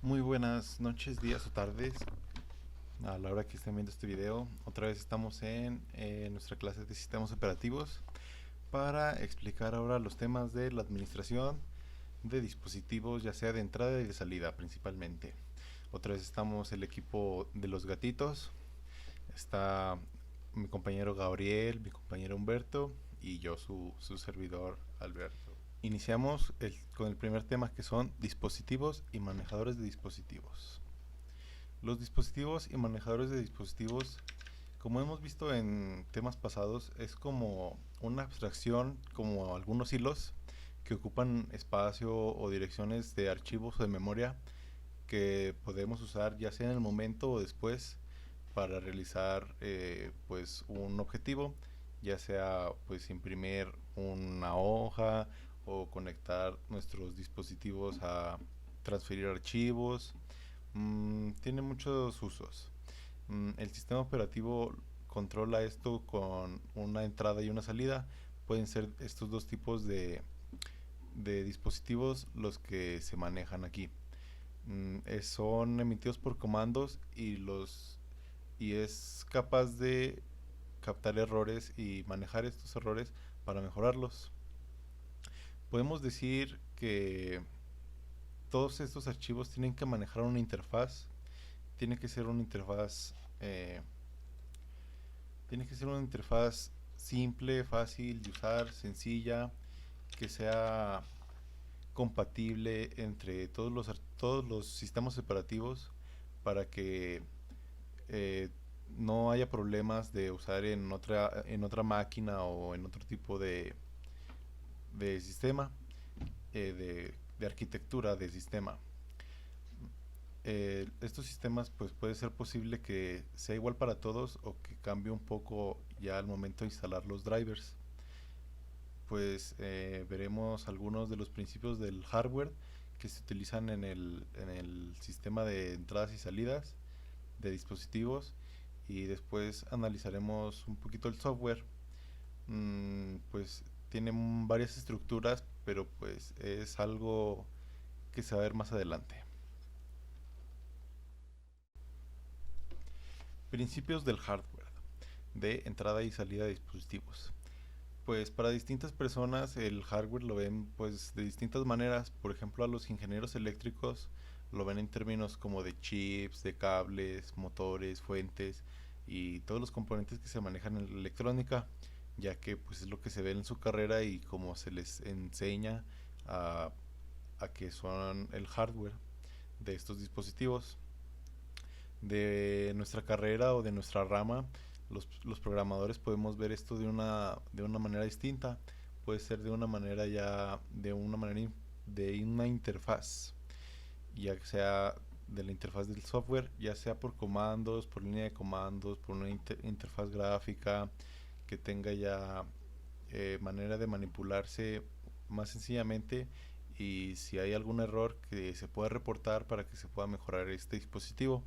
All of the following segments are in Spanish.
Muy buenas noches, días o tardes a la hora que estén viendo este video. Otra vez estamos en nuestra clase de sistemas operativos para explicar ahora los temas de la administración de dispositivos, ya sea de entrada y de salida principalmente. Otra vez estamos el equipo de los gatitos. Está mi compañero Gabriel, mi compañero Humberto y yo, su servidor Alberto. Iniciamos con el primer tema, que son dispositivos y manejadores de dispositivos. Los dispositivos y manejadores de dispositivos, como hemos visto en temas pasados, es como una abstracción, como algunos hilos que ocupan espacio o direcciones de archivos o de memoria que podemos usar ya sea en el momento o después para realizar pues un objetivo, ya sea pues imprimir una hoja o conectar nuestros dispositivos a transferir archivos. Tiene muchos usos. El sistema operativo controla esto con una entrada y una salida. Pueden ser estos dos tipos de dispositivos los que se manejan aquí. Son emitidos por comandos y es capaz de captar errores y manejar estos errores para mejorarlos. Podemos decir que todos estos archivos tienen que manejar una interfaz. Tiene que ser una interfaz eh, tiene que ser una interfaz simple, fácil de usar, sencilla, que sea compatible entre todos los sistemas operativos para que eh, no haya problemas de usar en otra máquina o en otro tipo de sistema, de arquitectura de sistema. Estos sistemas pues puede ser posible que sea igual para todos o que cambie un poco ya al momento de instalar los drivers. Pues veremos algunos de los principios del hardware que se utilizan en el sistema de entradas y salidas de dispositivos, y después analizaremos un poquito el software. Pues tiene varias estructuras, pero pues es algo que se va a ver más adelante. Principios del hardware de entrada y salida de dispositivos. Pues para distintas personas el hardware lo ven pues de distintas maneras. Por ejemplo, a los ingenieros eléctricos lo ven en términos como de chips, de cables, motores, fuentes y todos los componentes que se manejan en la electrónica, ya que pues es lo que se ve en su carrera y como se les enseña a, a que son el hardware de estos dispositivos. De nuestra carrera o de nuestra rama, los programadores podemos ver esto de una manera distinta. Puede ser de una manera ya, de una manera de una interfaz, ya sea de la interfaz del software, ya sea por comandos, por línea de comandos, por una interfaz gráfica que tenga ya manera de manipularse más sencillamente, y si hay algún error que se pueda reportar para que se pueda mejorar este dispositivo.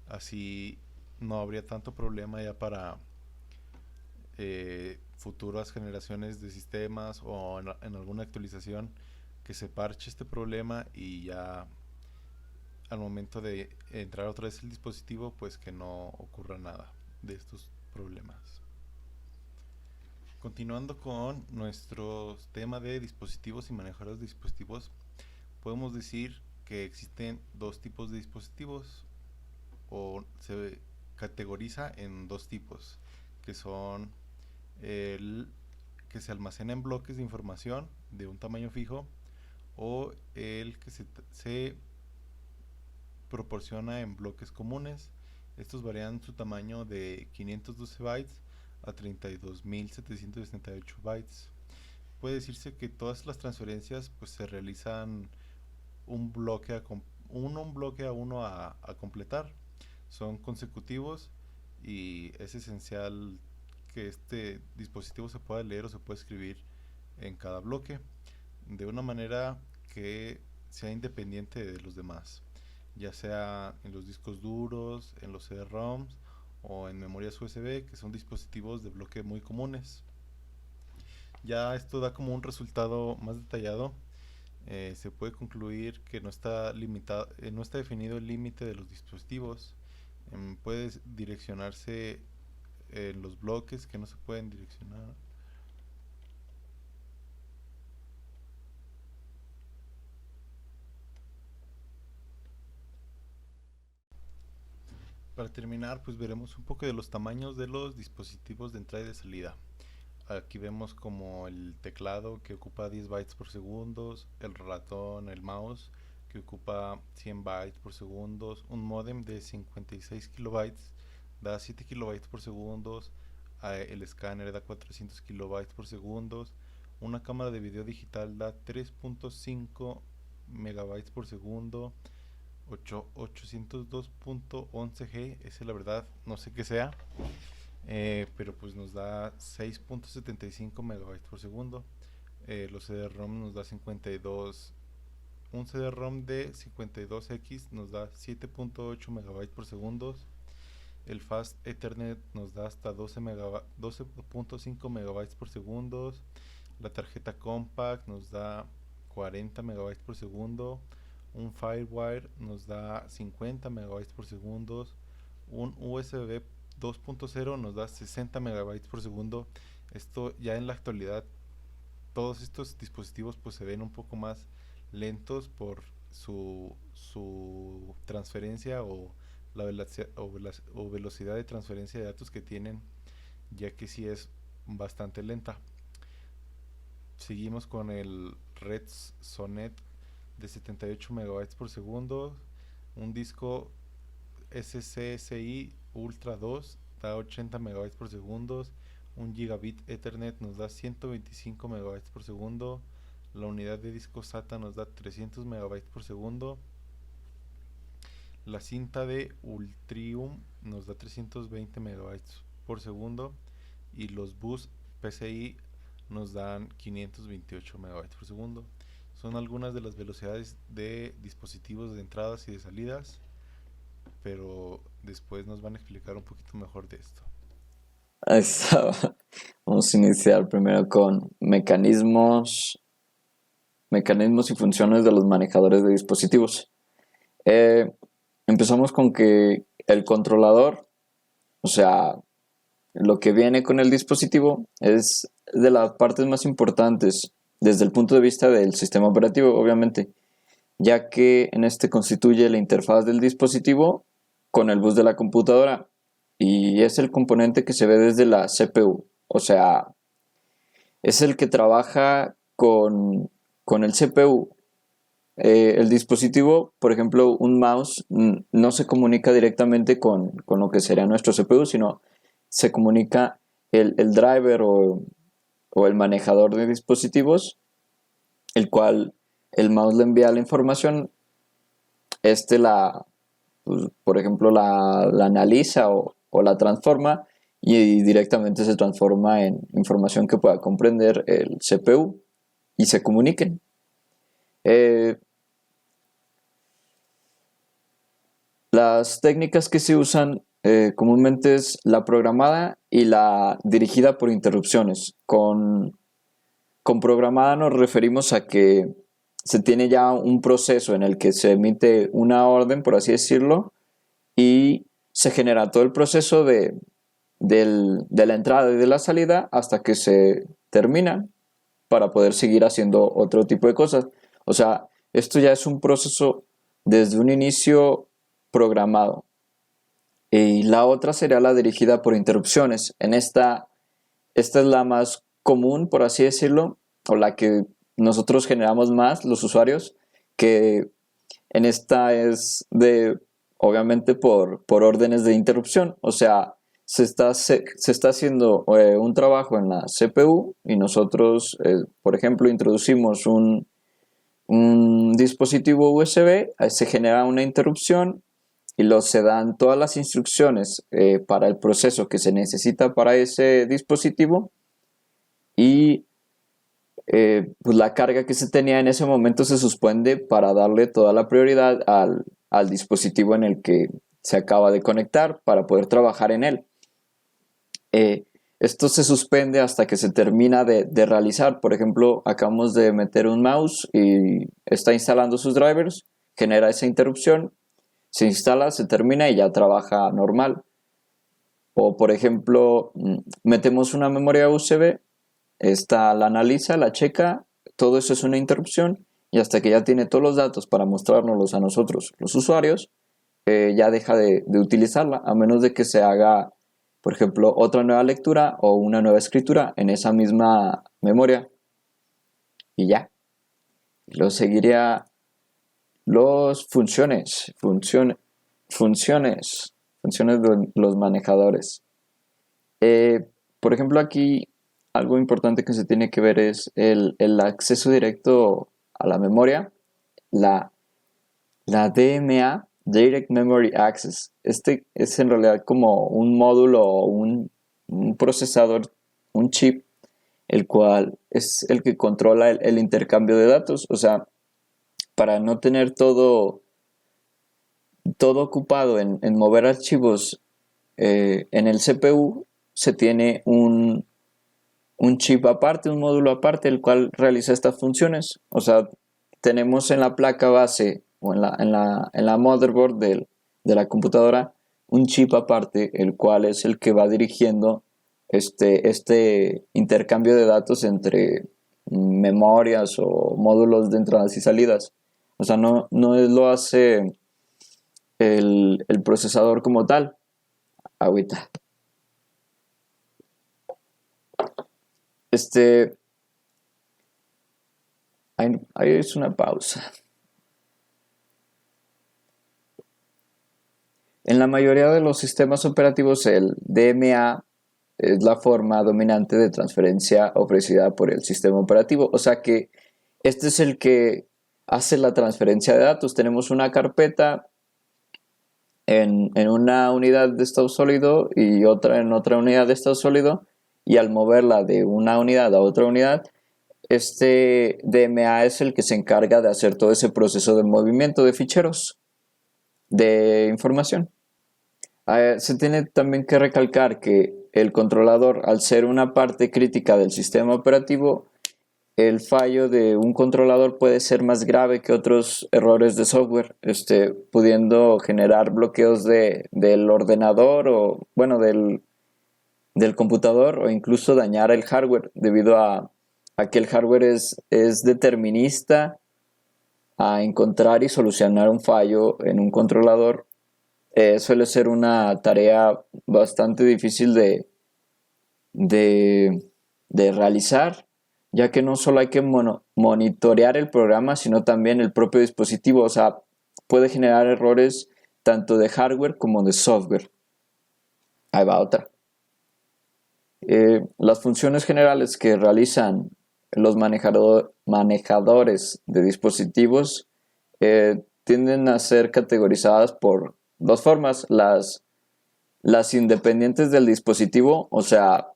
Así no habría tanto problema ya para futuras generaciones de sistemas o en alguna actualización, que se parche este problema y ya al momento de entrar otra vez el dispositivo pues que no ocurra nada de estos problemas. Continuando con nuestro tema de dispositivos y manejadores de dispositivos, podemos decir que existen dos tipos de dispositivos, o se categoriza en dos tipos, que son el que se almacena en bloques de información de un tamaño fijo, o el que se proporciona en bloques comunes. Estos varían su tamaño de 512 bytes a 32.768 bytes. Puede decirse que todas las transferencias pues se realizan un bloque un bloque a uno a completar. Son consecutivos y es esencial que este dispositivo se pueda leer o se pueda escribir en cada bloque de una manera que sea independiente de los demás, ya sea en los discos duros, en los CD-ROMs o en memorias USB, que son dispositivos de bloque muy comunes. Ya esto da como un resultado más detallado Se puede concluir que no está limitado, no está definido el límite de los dispositivos. Puede direccionarse los bloques que no se pueden direccionar. Para terminar, pues veremos un poco de los tamaños de los dispositivos de entrada y de salida. Aquí vemos como el teclado que ocupa 10 bytes por segundo, el ratón, el mouse que ocupa 100 bytes por segundo, un modem de 56 kilobytes da 7 kilobytes por segundo, el escáner da 400 kilobytes por segundo, una cámara de video digital da 3.5 megabytes por segundo, 802.11G, ese la verdad no sé qué sea, pero pues nos da 6.75 megabytes por segundo. Los CD-ROM nos da 52. Un CD-ROM de 52X nos da 7.8 megabytes por segundo. El Fast Ethernet nos da hasta 12.5 megabytes por segundo. La tarjeta Compact nos da 40 megabytes por segundo. Un Firewire nos da 50 megabytes por segundo. Un USB 2.0 nos da 60 megabytes por segundo. Esto ya en la actualidad, todos estos dispositivos pues se ven un poco más lentos por su transferencia o velocidad de transferencia de datos que tienen, ya que sí es bastante lenta. Seguimos con el Red Sonnet de 78 megabytes por segundo. Un disco SCSI Ultra 2 da 80 megabytes por segundo. Un gigabit Ethernet nos da 125 megabytes por segundo. La unidad de disco SATA nos da 300 megabytes por segundo. La cinta de Ultrium nos da 320 megabytes por segundo. Y los bus PCI nos dan 528 megabytes por segundo. Son algunas de las velocidades de dispositivos de entradas y de salidas, pero después nos van a explicar un poquito mejor de esto. Ahí estaba. Vamos a iniciar primero con mecanismos y funciones de los manejadores de dispositivos. Empezamos con que el controlador, o sea, lo que viene con el dispositivo, es de las partes más importantes desde el punto de vista del sistema operativo, obviamente, ya que en este constituye la interfaz del dispositivo con el bus de la computadora y es el componente que se ve desde la CPU, o sea, es el que trabaja con el CPU. El dispositivo, por ejemplo, un mouse no se comunica directamente con lo que sería nuestro CPU, sino se comunica el driver o el manejador de dispositivos, el cual el mouse le envía la información, pues, por ejemplo, la analiza o la transforma y directamente se transforma en información que pueda comprender el CPU y se comuniquen. Las técnicas que se usan comúnmente es la programada y la dirigida por interrupciones. Con programada nos referimos a que se tiene ya un proceso en el que se emite una orden, por así decirlo, y se genera todo el proceso de la entrada y de la salida hasta que se termina para poder seguir haciendo otro tipo de cosas. O sea, esto ya es un proceso desde un inicio programado. Y la otra sería la dirigida por interrupciones. Esta es la más común, por así decirlo, o la que nosotros generamos más, los usuarios, que en esta es obviamente por órdenes de interrupción. O sea, se está haciendo un trabajo en la CPU y nosotros, por ejemplo, introducimos un dispositivo USB, se genera una interrupción y se dan todas las instrucciones para el proceso que se necesita para ese dispositivo y pues la carga que se tenía en ese momento se suspende para darle toda la prioridad al dispositivo en el que se acaba de conectar para poder trabajar en él. Esto se suspende hasta que se termina de realizar. Por ejemplo, acabamos de meter un mouse y está instalando sus drivers, genera esa interrupción, se instala, se termina y ya trabaja normal. O por ejemplo, metemos una memoria USB, esta la analiza, la checa, todo eso es una interrupción y hasta que ya tiene todos los datos para mostrárnoslos a nosotros, los usuarios, ya deja de utilizarla, a menos de que se haga, por ejemplo, otra nueva lectura o una nueva escritura en esa misma memoria. Y ya. Luego seguiría los funciones de los manejadores. Por ejemplo, aquí algo importante que se tiene que ver es el acceso directo a la memoria, la DMA, Direct Memory Access. Este es en realidad como un módulo o un procesador, un chip, el cual es el que controla el intercambio de datos. O sea, para no tener todo ocupado en mover archivos en el CPU, se tiene un chip aparte, un módulo aparte, el cual realiza estas funciones. O sea, tenemos en la placa base o en la motherboard de la computadora un chip aparte, el cual es el que va dirigiendo este intercambio de datos entre memorias o módulos de entradas y salidas. O sea, no lo hace el procesador como tal. Ahorita. Ahí es una pausa. En la mayoría de los sistemas operativos, el DMA es la forma dominante de transferencia ofrecida por el sistema operativo. O sea que este es el que hace la transferencia de datos. Tenemos una carpeta en una unidad de estado sólido y otra en otra unidad de estado sólido, y al moverla de una unidad a otra unidad, este DMA es el que se encarga de hacer todo ese proceso de movimiento de ficheros de información. Se tiene también que recalcar que el controlador, al ser una parte crítica del sistema operativo, el fallo de un controlador puede ser más grave que otros errores de software, pudiendo generar bloqueos del ordenador o, bueno, del computador, o incluso dañar el hardware, debido a que el hardware es determinista a encontrar y solucionar un fallo en un controlador. Suele ser una tarea bastante difícil de realizar, ya que no solo hay que monitorear el programa, sino también el propio dispositivo. O sea, puede generar errores tanto de hardware como de software. Ahí va otra. Las funciones generales que realizan los manejadores de dispositivos tienden a ser categorizadas por dos formas: las independientes del dispositivo, o sea,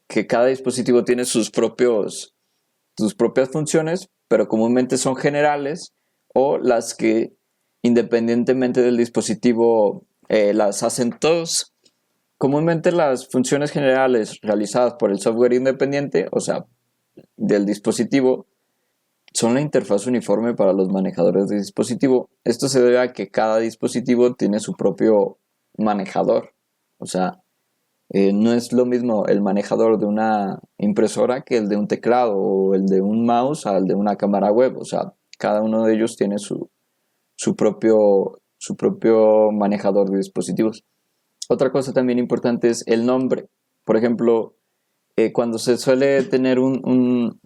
que cada dispositivo tiene sus propias funciones, pero comúnmente son generales, o las que independientemente del dispositivo las hacen todos. Comúnmente las funciones generales realizadas por el software independiente, o sea, del dispositivo, son la interfaz uniforme para los manejadores de dispositivo. Esto se debe a que cada dispositivo tiene su propio manejador. O sea, no es lo mismo el manejador de una impresora que el de un teclado, o el de un mouse al de una cámara web. O sea, cada uno de ellos tiene su propio manejador de dispositivos. Otra cosa también importante es el nombre. Por ejemplo, cuando se suele tener un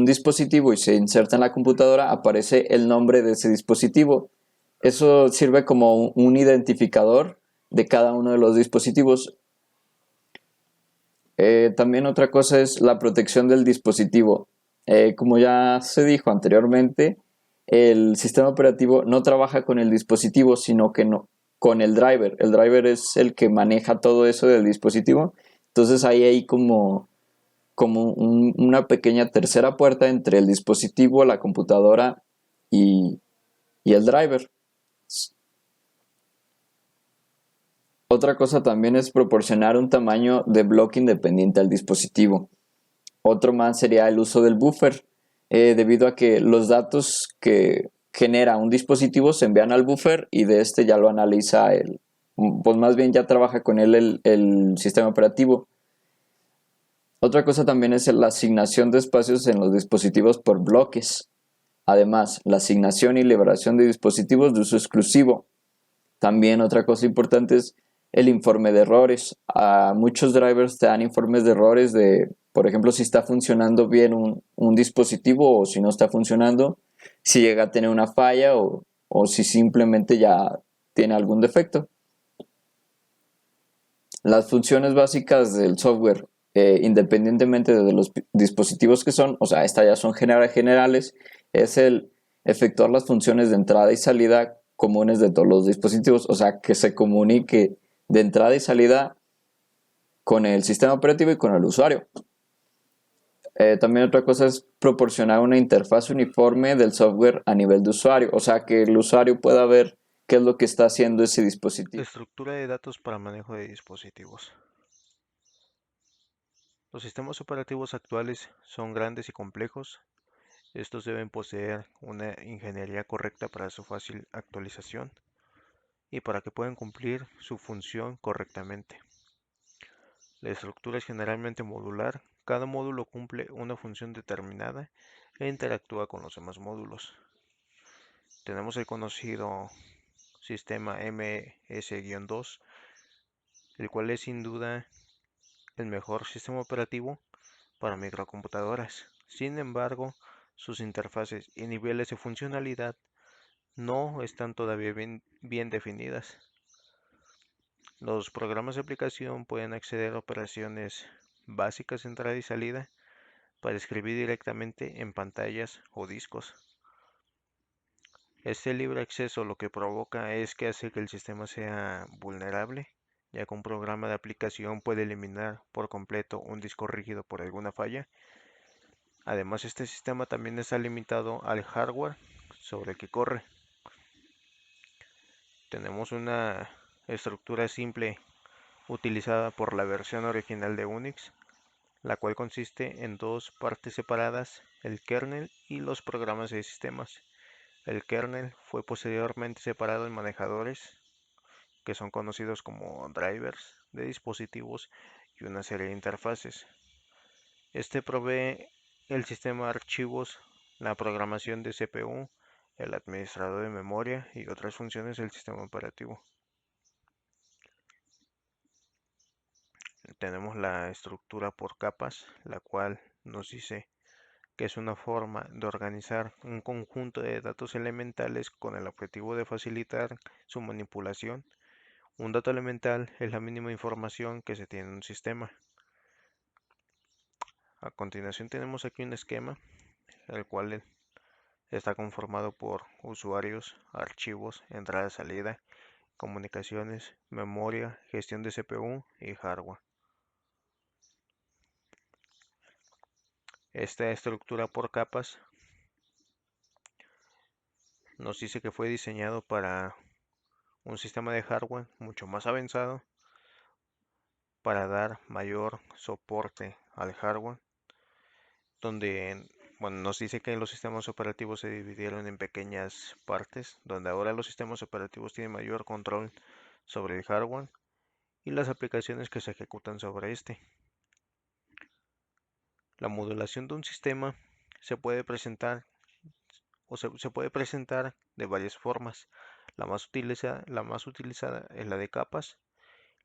dispositivo y se inserta en la computadora, aparece el nombre de ese dispositivo. Eso sirve como un identificador de cada uno de los dispositivos. También otra cosa es la protección del dispositivo. Como ya se dijo anteriormente, el sistema operativo no trabaja con el dispositivo, sino que con el driver. El driver es el que maneja todo eso del dispositivo. Entonces ahí hay como una pequeña tercera puerta entre el dispositivo, la computadora y el driver. Otra cosa también es proporcionar un tamaño de bloque independiente al dispositivo. Otro más sería el uso del buffer, debido a que los datos que genera un dispositivo se envían al buffer y de este ya lo analiza pues más bien ya trabaja con él el sistema operativo. Otra cosa también es la asignación de espacios en los dispositivos por bloques. Además, la asignación y liberación de dispositivos de uso exclusivo. También otra cosa importante es el informe de errores. A muchos drivers te dan informes de errores de, por ejemplo, si está funcionando bien un dispositivo o si no está funcionando, si llega a tener una falla o si simplemente ya tiene algún defecto. Las funciones básicas del software, independientemente de los dispositivos que son, o sea, estas ya son generales, es el efectuar las funciones de entrada y salida comunes de todos los dispositivos, o sea, que se comunique de entrada y salida con el sistema operativo y con el usuario. También otra cosa es proporcionar una interfaz uniforme del software a nivel de usuario, o sea, que el usuario pueda ver qué es lo que está haciendo ese dispositivo. Estructura de datos para manejo de dispositivos. Los sistemas operativos actuales son grandes y complejos. Estos deben poseer una ingeniería correcta para su fácil actualización y para que puedan cumplir su función correctamente. La estructura es generalmente modular. Cada módulo cumple una función determinada e interactúa con los demás módulos. Tenemos el conocido sistema MS-2, el cual es sin duda el mejor sistema operativo para microcomputadoras. Sin embargo, sus interfaces y niveles de funcionalidad no están todavía bien definidas. Los programas de aplicación pueden acceder a operaciones básicas de entrada y salida para escribir directamente en pantallas o discos. Este libre acceso lo que provoca es que hace que el sistema sea vulnerable, ya que un programa de aplicación puede eliminar por completo un disco rígido por alguna falla. Además, este sistema también está limitado al hardware sobre el que corre. Tenemos una estructura simple utilizada por la versión original de Unix, la cual consiste en dos partes separadas, el kernel y los programas de sistemas. El kernel fue posteriormente separado en manejadores, que son conocidos como drivers de dispositivos, y una serie de interfaces. Este provee el sistema de archivos, la programación de CPU, el administrador de memoria y otras funciones del sistema operativo. Tenemos la estructura por capas, la cual nos dice que es una forma de organizar un conjunto de datos elementales con el objetivo de facilitar su manipulación. Un dato elemental es la mínima información que se tiene en un sistema. A continuación tenemos aquí un esquema, el cual está conformado por usuarios, archivos, entrada-salida, comunicaciones, memoria, gestión de CPU y hardware. Esta estructura por capas nos dice que fue diseñado para un sistema de hardware mucho más avanzado para dar mayor soporte al hardware, donde nos dice que los sistemas operativos se dividieron en pequeñas partes, donde ahora los sistemas operativos tienen mayor control sobre el hardware y las aplicaciones que se ejecutan sobre este. La modulación de un sistema se puede presentar se puede presentar de varias formas. La más utilizada es la de capas,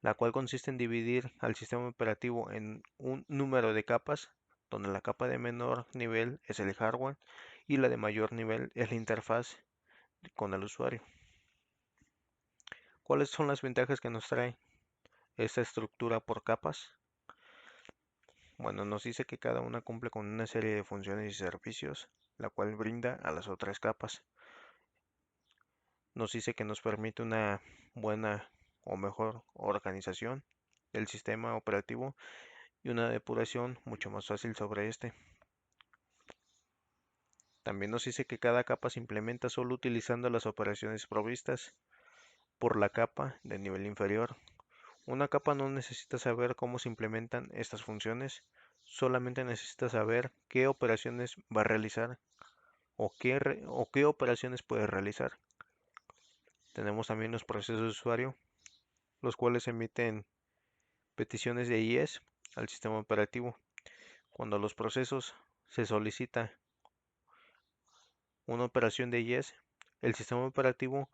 la cual consiste en dividir al sistema operativo en un número de capas, donde la capa de menor nivel es el hardware y la de mayor nivel es la interfaz con el usuario. ¿Cuáles son las ventajas que nos trae esta estructura por capas? Bueno, nos dice que cada una cumple con una serie de funciones y servicios, la cual brinda a las otras capas. Nos dice que nos permite una buena o mejor organización del sistema operativo y una depuración mucho más fácil sobre este. También nos dice que cada capa se implementa solo utilizando las operaciones provistas por la capa de nivel inferior. Una capa no necesita saber cómo se implementan estas funciones, solamente necesita saber qué operaciones va a realizar o qué operaciones puede realizar. Tenemos también los procesos de usuario, los cuales emiten peticiones de IES al sistema operativo. Cuando a los procesos se solicita una operación de IES, el sistema operativo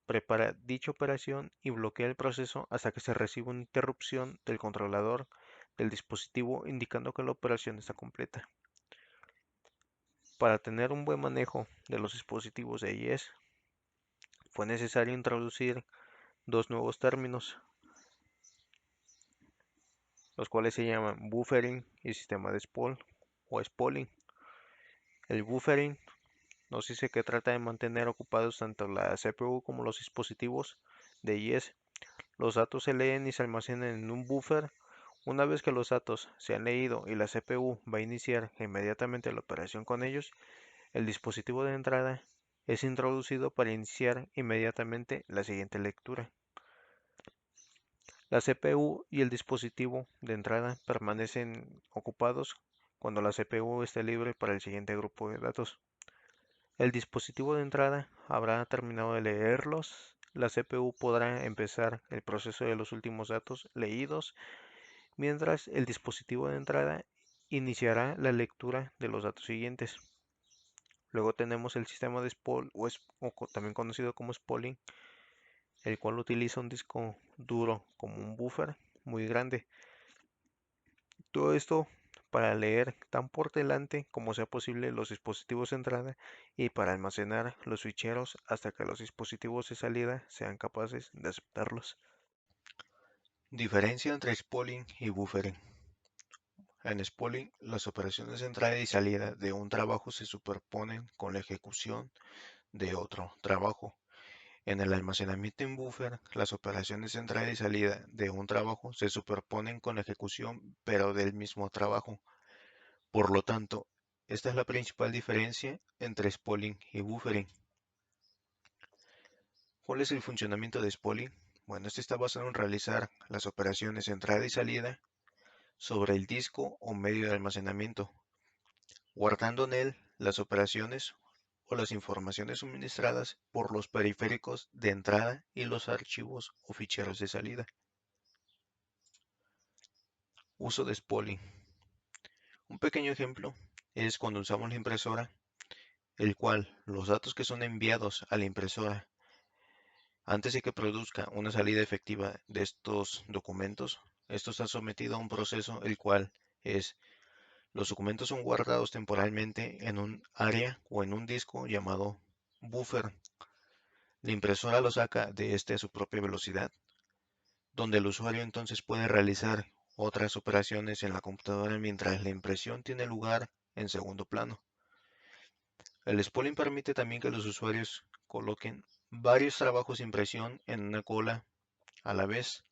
prepara dicha operación y bloquea el proceso hasta que se reciba una interrupción del controlador del dispositivo indicando que la operación está completa. Para tener un buen manejo de los dispositivos de IES, fue necesario introducir dos nuevos términos, los cuales se llaman buffering y sistema de spool o spooling. El buffering nos dice que trata de mantener ocupados tanto la CPU como los dispositivos de IES. Los datos se leen y se almacenan en un buffer. Una vez que los datos se han leído y la CPU va a iniciar inmediatamente la operación con ellos, el dispositivo de entrada es introducido para iniciar inmediatamente la siguiente lectura. La CPU y el dispositivo de entrada permanecen ocupados cuando la CPU esté libre para el siguiente grupo de datos. El dispositivo de entrada habrá terminado de leerlos. La CPU podrá empezar el proceso de los últimos datos leídos, mientras el dispositivo de entrada iniciará la lectura de los datos siguientes. Luego tenemos el sistema de spool, también conocido como spooling, el cual utiliza un disco duro como un buffer muy grande. Todo esto para leer tan por delante como sea posible los dispositivos de entrada y para almacenar los ficheros hasta que los dispositivos de salida sean capaces de aceptarlos. Diferencia entre spooling y buffering. En spooling, las operaciones de entrada y salida de un trabajo se superponen con la ejecución de otro trabajo. En el almacenamiento en buffer, las operaciones de entrada y salida de un trabajo se superponen con la ejecución pero del mismo trabajo. Por lo tanto, esta es la principal diferencia entre spooling y buffering. ¿Cuál es el funcionamiento de spooling? Bueno, este está basado en realizar las operaciones de entrada y salida sobre el disco o medio de almacenamiento, guardando en él las operaciones o las informaciones suministradas por los periféricos de entrada y los archivos o ficheros de salida. Uso de spooling. Un pequeño ejemplo es cuando usamos la impresora, el cual los datos que son enviados a la impresora antes de que produzca una salida efectiva de estos documentos, esto está sometido a un proceso el cual es los documentos son guardados temporalmente en un área o en un disco llamado buffer. La impresora lo saca de este a su propia velocidad, donde el usuario entonces puede realizar otras operaciones en la computadora mientras la impresión tiene lugar en segundo plano. El spooling permite también que los usuarios coloquen varios trabajos de impresión en una cola a la vez,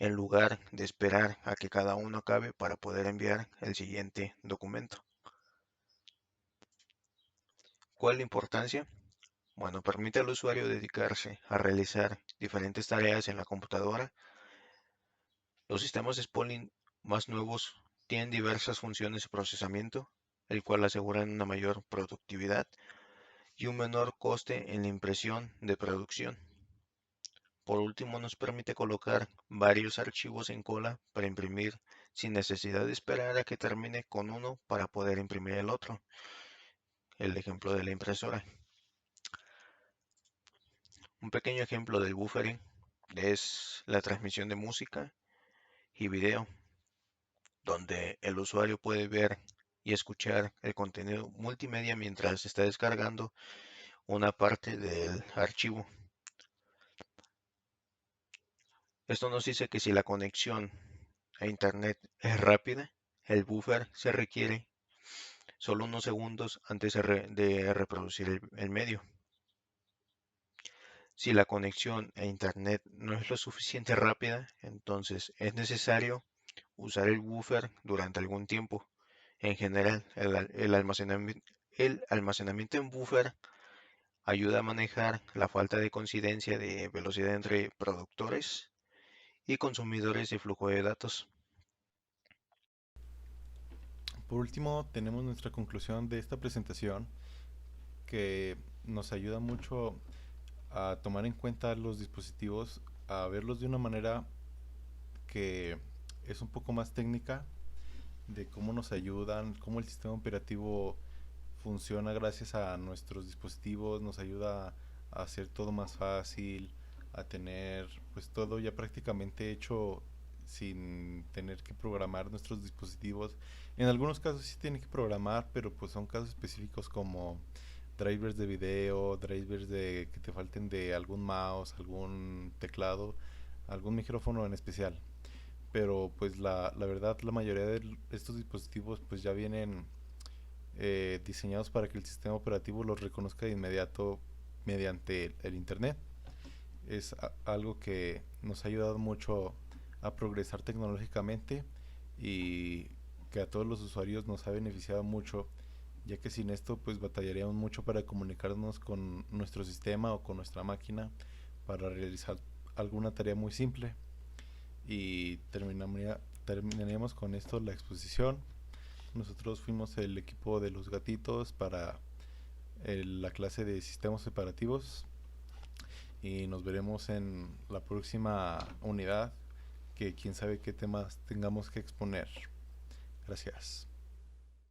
en lugar de esperar a que cada uno acabe para poder enviar el siguiente documento. ¿Cuál es la importancia? Bueno, permite al usuario dedicarse a realizar diferentes tareas en la computadora. Los sistemas de spooling más nuevos tienen diversas funciones de procesamiento, el cual aseguran una mayor productividad y un menor coste en la impresión de producción. Por último, nos permite colocar varios archivos en cola para imprimir sin necesidad de esperar a que termine con uno para poder imprimir el otro. El ejemplo de la impresora. Un pequeño ejemplo del buffering es la transmisión de música y video, donde el usuario puede ver y escuchar el contenido multimedia mientras está descargando una parte del archivo. Esto nos dice que si la conexión a internet es rápida, el buffer se requiere solo unos segundos antes de reproducir el medio. Si la conexión a internet no es lo suficiente rápida, entonces es necesario usar el buffer durante algún tiempo. En general, el almacenamiento en buffer ayuda a manejar la falta de coincidencia de velocidad entre productores y consumidores y flujo de datos. Por último, tenemos nuestra conclusión de esta presentación que nos ayuda mucho a tomar en cuenta los dispositivos, a verlos de una manera que es un poco más técnica, de cómo nos ayudan, cómo el sistema operativo funciona gracias a nuestros dispositivos, nos ayuda a hacer todo más fácil, a tener pues todo ya prácticamente hecho sin tener que programar nuestros dispositivos. En algunos casos sí tienen que programar, pero pues son casos específicos como drivers de video, drivers de que te falten de algún mouse, algún teclado, algún micrófono en especial. Pero pues la verdad la mayoría de estos dispositivos pues ya vienen diseñados para que el sistema operativo los reconozca de inmediato mediante el internet. Es algo que nos ha ayudado mucho a progresar tecnológicamente y que a todos los usuarios nos ha beneficiado mucho, ya que sin esto pues batallaríamos mucho para comunicarnos con nuestro sistema o con nuestra máquina para realizar alguna tarea muy simple. Y terminaríamos con esto la exposición. Nosotros fuimos el equipo de los gatitos para la clase de sistemas operativos y nos veremos en la próxima unidad, que quién sabe qué temas tengamos que exponer. Gracias.